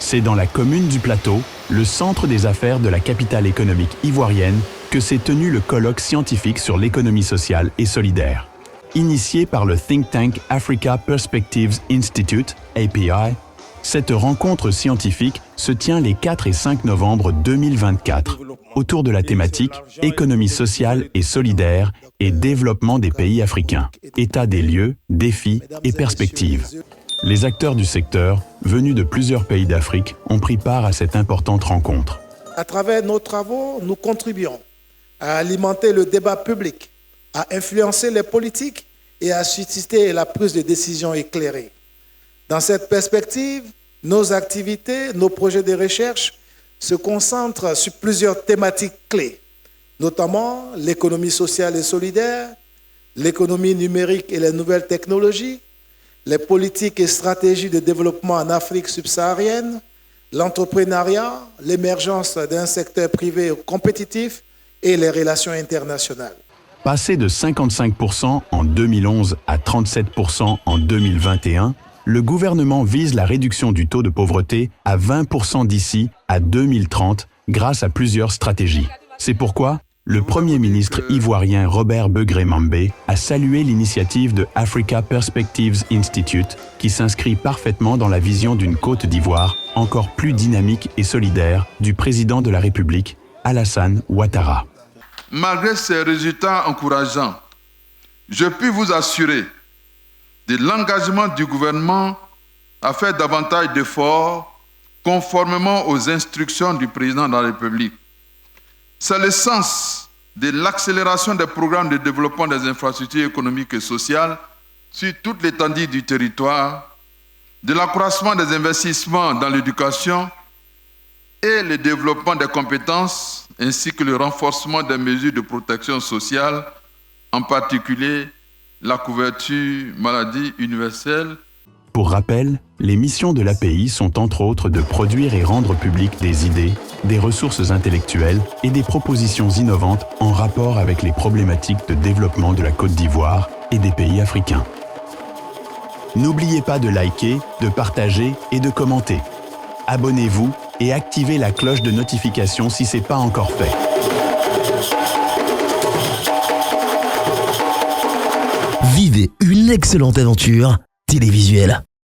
C'est dans la commune du Plateau, le centre des affaires de la capitale économique ivoirienne, que s'est tenu le colloque scientifique sur l'économie sociale et solidaire. Initié par le think tank Africa Perspectives Institute, API, cette rencontre scientifique se tient les 4 et 5 novembre 2024 autour de la thématique « Économie sociale et solidaire et développement des pays africains. État des lieux, défis et perspectives ». Les acteurs du secteur, venus de plusieurs pays d'Afrique, ont pris part à cette importante rencontre. À travers nos travaux, nous contribuons à alimenter le débat public, à influencer les politiques et à susciter la prise de décisions éclairées. Dans cette perspective, nos activités, nos projets de recherche se concentrent sur plusieurs thématiques clés, notamment l'économie sociale et solidaire, l'économie numérique et les nouvelles technologies, les politiques et stratégies de développement en Afrique subsaharienne, l'entrepreneuriat, l'émergence d'un secteur privé compétitif et les relations internationales. Passé de 55% en 2011 à 37% en 2021, le gouvernement vise la réduction du taux de pauvreté à 20% d'ici à 2030 grâce à plusieurs stratégies. C'est pourquoi le Premier ministre ivoirien Robert Begré-Mambé a salué l'initiative de Africa Perspectives Institute qui s'inscrit parfaitement dans la vision d'une Côte d'Ivoire encore plus dynamique et solidaire du président de la République, Alassane Ouattara. Malgré ces résultats encourageants, je puis vous assurer de l'engagement du gouvernement à faire davantage d'efforts conformément aux instructions du président de la République. C'est le sens de l'accélération des programmes de développement des infrastructures économiques et sociales sur toute l'étendue du territoire, de l'accroissement des investissements dans l'éducation et le développement des compétences, ainsi que le renforcement des mesures de protection sociale, en particulier la couverture maladie universelle. Pour rappel, les missions de l'API sont entre autres de produire et rendre publiques des idées, des ressources intellectuelles et des propositions innovantes en rapport avec les problématiques de développement de la Côte d'Ivoire et des pays africains. N'oubliez pas de liker, de partager et de commenter. Abonnez-vous et activez la cloche de notification si ce n'est pas encore fait. Vivez une excellente aventure télévisuelle.